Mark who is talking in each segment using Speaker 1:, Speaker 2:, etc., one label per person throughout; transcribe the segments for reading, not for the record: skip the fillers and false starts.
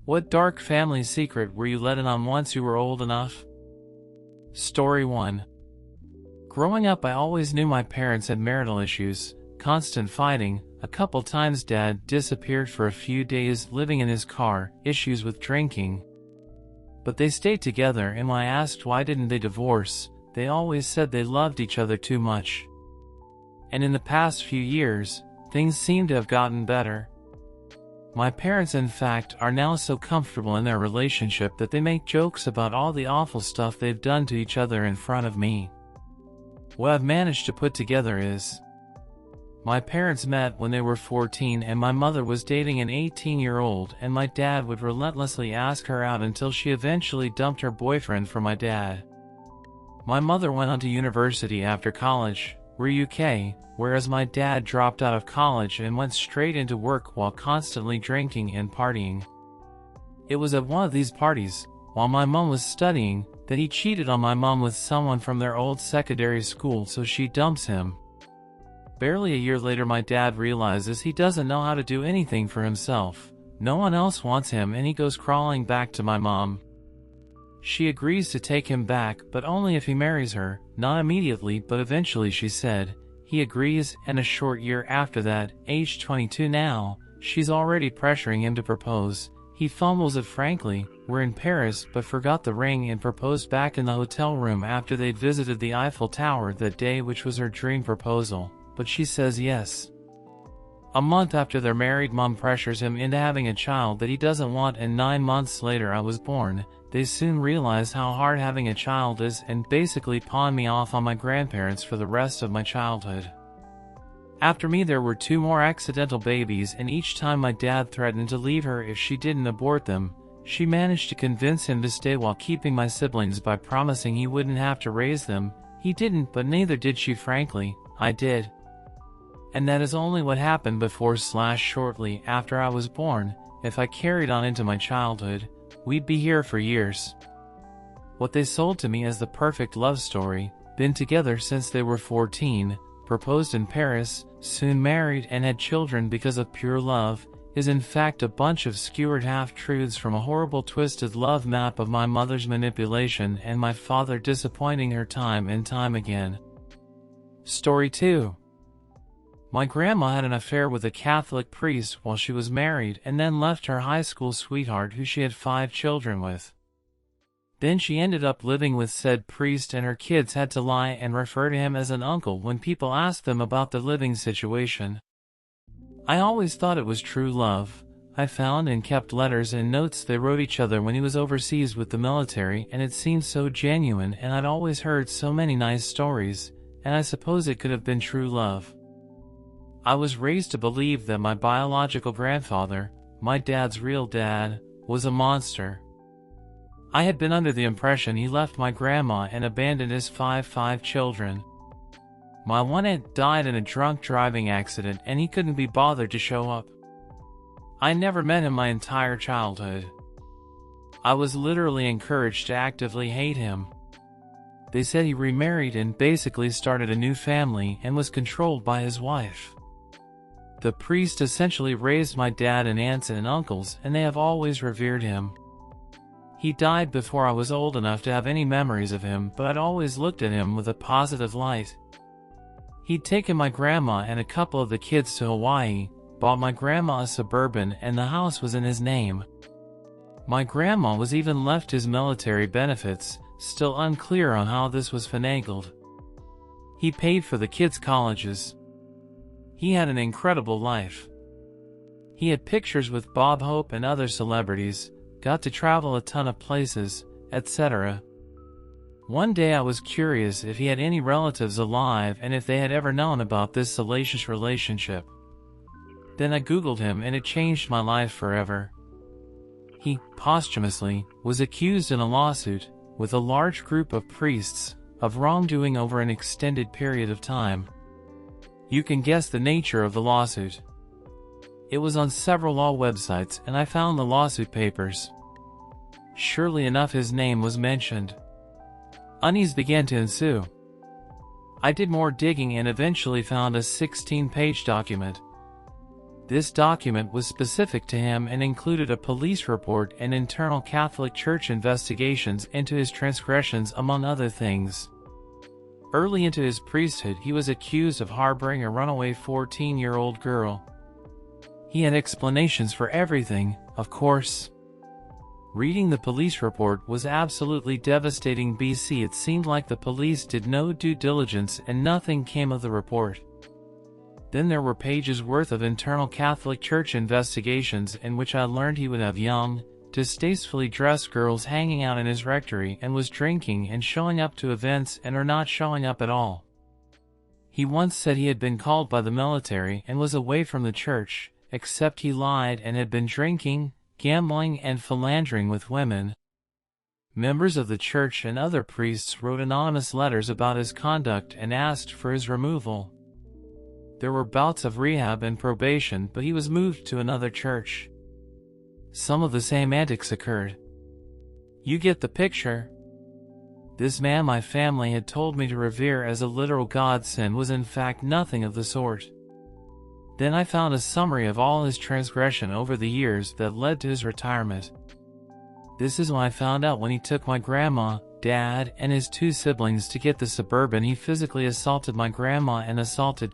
Speaker 1: What dark family secret were you let in on once you were old enough? Story 1. Growing up, I always knew my parents had marital issues, constant fighting, a couple times dad disappeared for a few days living in his car, issues with drinking. But they stayed together, and when I asked why didn't they divorce, they always said they loved each other too much. And in the past few years, things seem to have gotten better. My parents, in fact, are now so comfortable in their relationship that they make jokes about all the awful stuff they've done to each other in front of me. What I've managed to put together is, my parents met when they were 14 and my mother was dating an 18-year-old, and my dad would relentlessly ask her out until she eventually dumped her boyfriend for my dad. My mother went on to university after college, UK, whereas my dad dropped out of college and went straight into work while constantly drinking and partying. It was at one of these parties, while my mom was studying, that he cheated on my mom with someone from their old secondary school, so she dumps him. Barely a year later, my dad realizes he doesn't know how to do anything for himself. No one else wants him, and he goes crawling back to my mom. She agrees to take him back, but only if he marries her, not immediately but eventually, she said. He agrees, and a short year after that, age 22 now, she's already pressuring him to propose. He fumbles it frankly, we're in Paris, but forgot the ring and proposed back in the hotel room after they'd visited the Eiffel Tower that day, which was her dream proposal. But she says yes. A month after they're married, mom pressures him into having a child that he doesn't want, and 9 months later I was born. They soon realize how hard having a child is and basically pawn me off on my grandparents for the rest of my childhood. After me there were 2 more accidental babies, and each time my dad threatened to leave her if she didn't abort them. She managed to convince him to stay while keeping my siblings by promising he wouldn't have to raise them. He didn't, but neither did she, frankly. I did. And that is only what happened before/shortly after I was born. If I carried on into my childhood, we'd be here for years. What they sold to me as the perfect love story, been together since they were 14, proposed in Paris, soon married and had children because of pure love, is in fact a bunch of skewered half-truths from a horrible twisted love map of my mother's manipulation and my father disappointing her time and time again. Story 2. My grandma had an affair with a Catholic priest while she was married, and then left her high school sweetheart who she had 5 children with. Then she ended up living with said priest, and her kids had to lie and refer to him as an uncle when people asked them about the living situation. I always thought it was true love. I found and kept letters and notes they wrote each other when he was overseas with the military, and it seemed so genuine, and I'd always heard so many nice stories, and I suppose it could have been true love. I was raised to believe that my biological grandfather, my dad's real dad, was a monster. I had been under the impression he left my grandma and abandoned his five children. My one aunt died in a drunk driving accident, and he couldn't be bothered to show up. I never met him my entire childhood. I was literally encouraged to actively hate him. They said he remarried and basically started a new family and was controlled by his wife. The priest essentially raised my dad and aunts and uncles, and they have always revered him. He died before I was old enough to have any memories of him, but I'd always looked at him with a positive light. He'd taken my grandma and a couple of the kids to Hawaii, bought my grandma a Suburban, and the house was in his name. My grandma was even left his military benefits, still unclear on how this was finagled. He paid for the kids' colleges. He had an incredible life. He had pictures with Bob Hope and other celebrities, got to travel a ton of places, etc. One day I was curious if he had any relatives alive and if they had ever known about this salacious relationship. Then I googled him, and it changed my life forever. He, posthumously, was accused in a lawsuit, with a large group of priests, of wrongdoing over an extended period of time. You can guess the nature of the lawsuit. It was on several law websites, and I found the lawsuit papers. Surely enough, his name was mentioned. Unease began to ensue. I did more digging and eventually found a 16-page document. This document was specific to him and included a police report and internal Catholic Church investigations into his transgressions, among other things. Early into his priesthood, he was accused of harboring a runaway 14-year-old girl. He had explanations for everything, of course. Reading the police report was absolutely devastating. It seemed like the police did no due diligence and nothing came of the report. Then there were pages worth of internal Catholic Church investigations in which I learned he would have young, distastefully dressed girls hanging out in his rectory and was drinking and showing up to events and or not showing up at all. He once said he had been called by the military and was away from the church, except he lied and had been drinking, gambling and philandering with women. Members of the church and other priests wrote anonymous letters about his conduct and asked for his removal. There were bouts of rehab and probation, but he was moved to another church. Some of the same antics occurred. You get the picture. This man my family had told me to revere as a literal godsend was in fact nothing of the sort. Then I found a summary of all his transgression over the years that led to his retirement. This is when I found out when he took my grandma, dad, and his 2 siblings to get the Suburban. He physically assaulted my grandma and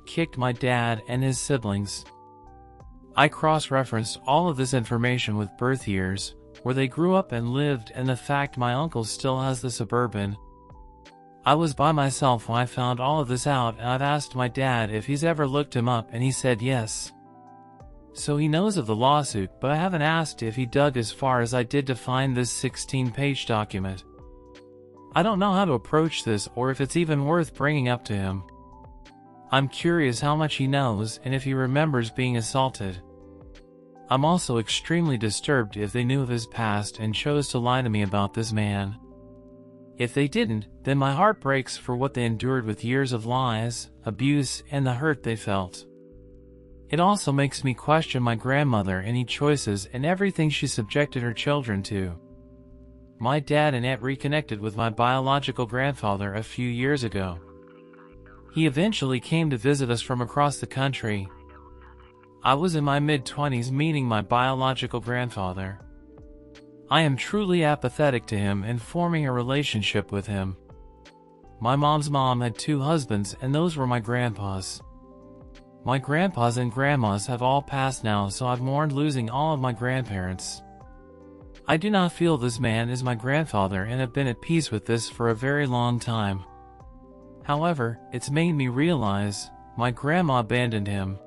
Speaker 1: kicked my dad and his siblings. I cross-referenced all of this information with birth years, where they grew up and lived, and the fact my uncle still has the Suburban. I was by myself when I found all of this out, and I've asked my dad if he's ever looked him up, and he said yes. So he knows of the lawsuit, but I haven't asked if he dug as far as I did to find this 16-page document. I don't know how to approach this or if it's even worth bringing up to him. I'm curious how much he knows and if he remembers being assaulted. I'm also extremely disturbed if they knew of his past and chose to lie to me about this man. If they didn't, then my heart breaks for what they endured with years of lies, abuse, and the hurt they felt. It also makes me question my grandmother, any choices, and everything she subjected her children to. My dad and aunt reconnected with my biological grandfather a few years ago. He eventually came to visit us from across the country. I was in my mid-20s meeting my biological grandfather. I am truly apathetic to him and forming a relationship with him. My mom's mom had 2 husbands, and those were my grandpas. My grandpas and grandmas have all passed now, so I've mourned losing all of my grandparents. I do not feel this man is my grandfather and have been at peace with this for a very long time. However, it's made me realize my grandma abandoned him.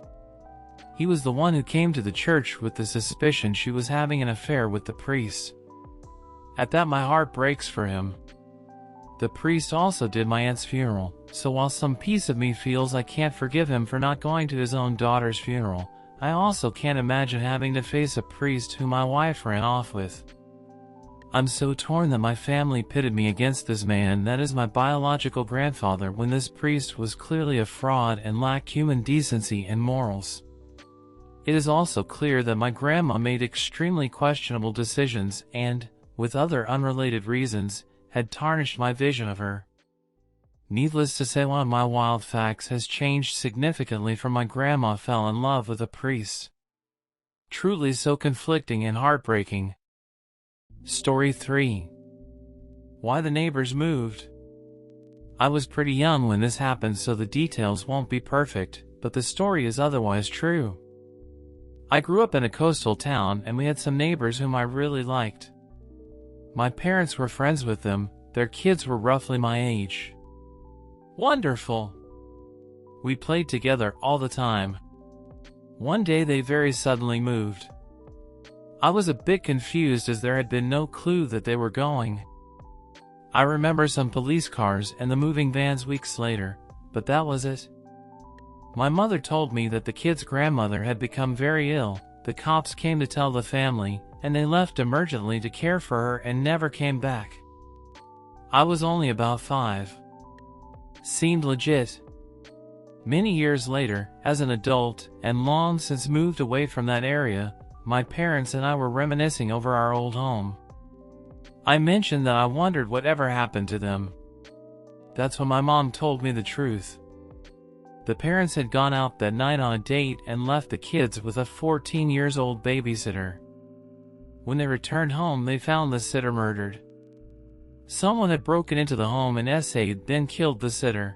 Speaker 1: He was the one who came to the church with the suspicion she was having an affair with the priest. At that, my heart breaks for him. The priest also did my aunt's funeral, so while some piece of me feels I can't forgive him for not going to his own daughter's funeral, I also can't imagine having to face a priest who my wife ran off with. I'm so torn that my family pitted me against this man that is my biological grandfather when this priest was clearly a fraud and lacked human decency and morals. It is also clear that my grandma made extremely questionable decisions and, with other unrelated reasons, had tarnished my vision of her. Needless to say, one of my wild facts has changed significantly from my grandma fell in love with a priest. Truly so conflicting and heartbreaking. Story 3. Why the neighbors moved. I was pretty young when this happened, so the details won't be perfect, but the story is otherwise true. I grew up in a coastal town and we had some neighbors whom I really liked. My parents were friends with them, their kids were roughly my age. Wonderful! We played together all the time. One day they very suddenly moved. I was a bit confused as there had been no clue that they were going. I remember some police cars and the moving vans weeks later, but that was it. My mother told me that the kid's grandmother had become very ill. The cops came to tell the family, and they left emergently to care for her and never came back. I was only about 5. Seemed legit. Many years later, as an adult, and long since moved away from that area, my parents and I were reminiscing over our old home. I mentioned that I wondered whatever happened to them. That's when my mom told me the truth. The parents had gone out that night on a date and left the kids with a 14-year-old babysitter. When they returned home, they found the sitter murdered. Someone had broken into the home and essayed, then killed the sitter.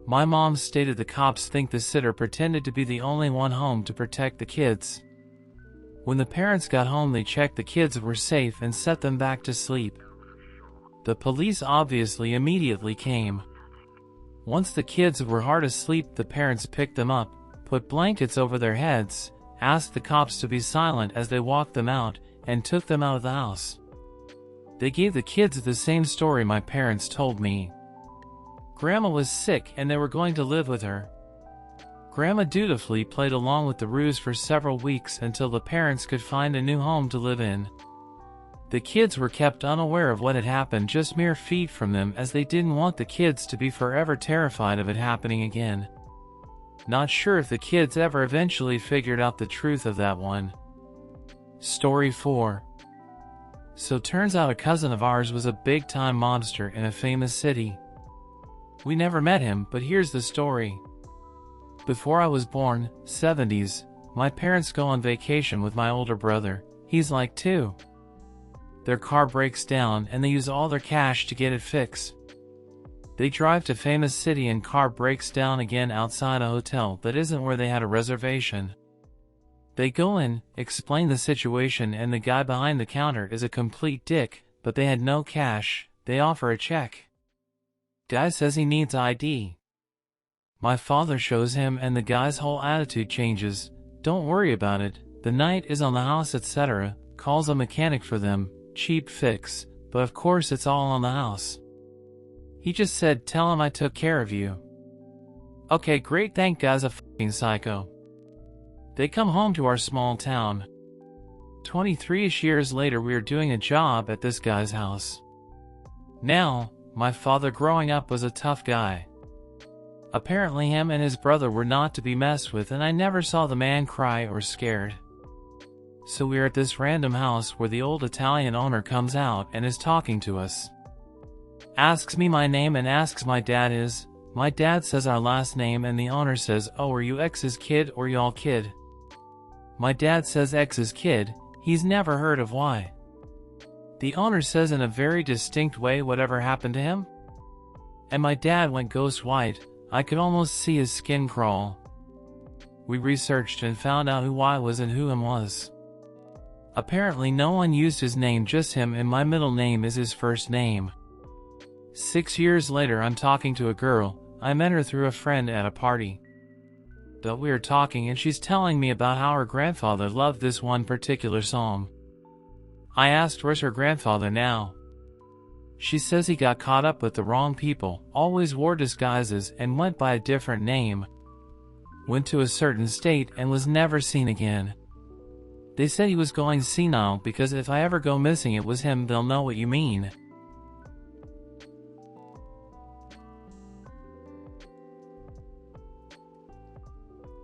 Speaker 1: My mom stated the cops think the sitter pretended to be the only one home to protect the kids. When the parents got home, they checked the kids were safe and set them back to sleep. The police obviously immediately came. Once the kids were hard asleep, the parents picked them up, put blankets over their heads, asked the cops to be silent as they walked them out, and took them out of the house. They gave the kids the same story my parents told me. Grandma was sick and they were going to live with her. Grandma dutifully played along with the ruse for several weeks until the parents could find a new home to live in. The kids were kept unaware of what had happened just mere feet from them, as they didn't want the kids to be forever terrified of it happening again. Not sure if the kids ever eventually figured out the truth of that one. Story 4. So turns out a cousin of ours was a big-time mobster in a famous city. We never met him, but here's the story. Before I was born, 70s, my parents go on vacation with my older brother. He's like 2. Their car breaks down and they use all their cash to get it fixed. They drive to famous city and car breaks down again outside a hotel that isn't where they had a reservation. They go in, explain the situation, and the guy behind the counter is a complete dick, but they had no cash. They offer a check. Guy says he needs ID. My father shows him and the guy's whole attitude changes. Don't worry about it, the night is on the house, etc. Calls a mechanic for them. Cheap fix, but of course it's all on the house. He just said, tell him I took care of you. Okay, great, thank guy's a fucking psycho. They come home to our small town. 23-ish years later, we are doing a job at this guy's house. Now, my father growing up was a tough guy. Apparently him and his brother were not to be messed with, and I never saw the man cry or scared. So we're at this random house where the old Italian owner comes out and is talking to us. Asks me my name and asks my dad is. My dad says our last name and the owner says, oh, are you X's kid or y'all kid? My dad says X's kid, he's never heard of Y. The owner says in a very distinct way whatever happened to him? And my dad went ghost white, I could almost see his skin crawl. We researched and found out who Y was and who him was. Apparently no one used his name, just him, and my middle name is his first name. 6 years later, I'm talking to a girl. I met her through a friend at a party. We were talking and she's telling me about how her grandfather loved this one particular song. I asked where's her grandfather now. She says he got caught up with the wrong people, always wore disguises and went by a different name. Went to a certain state and was never seen again. They said he was going senile because if I ever go missing it was him. They'll know what you mean.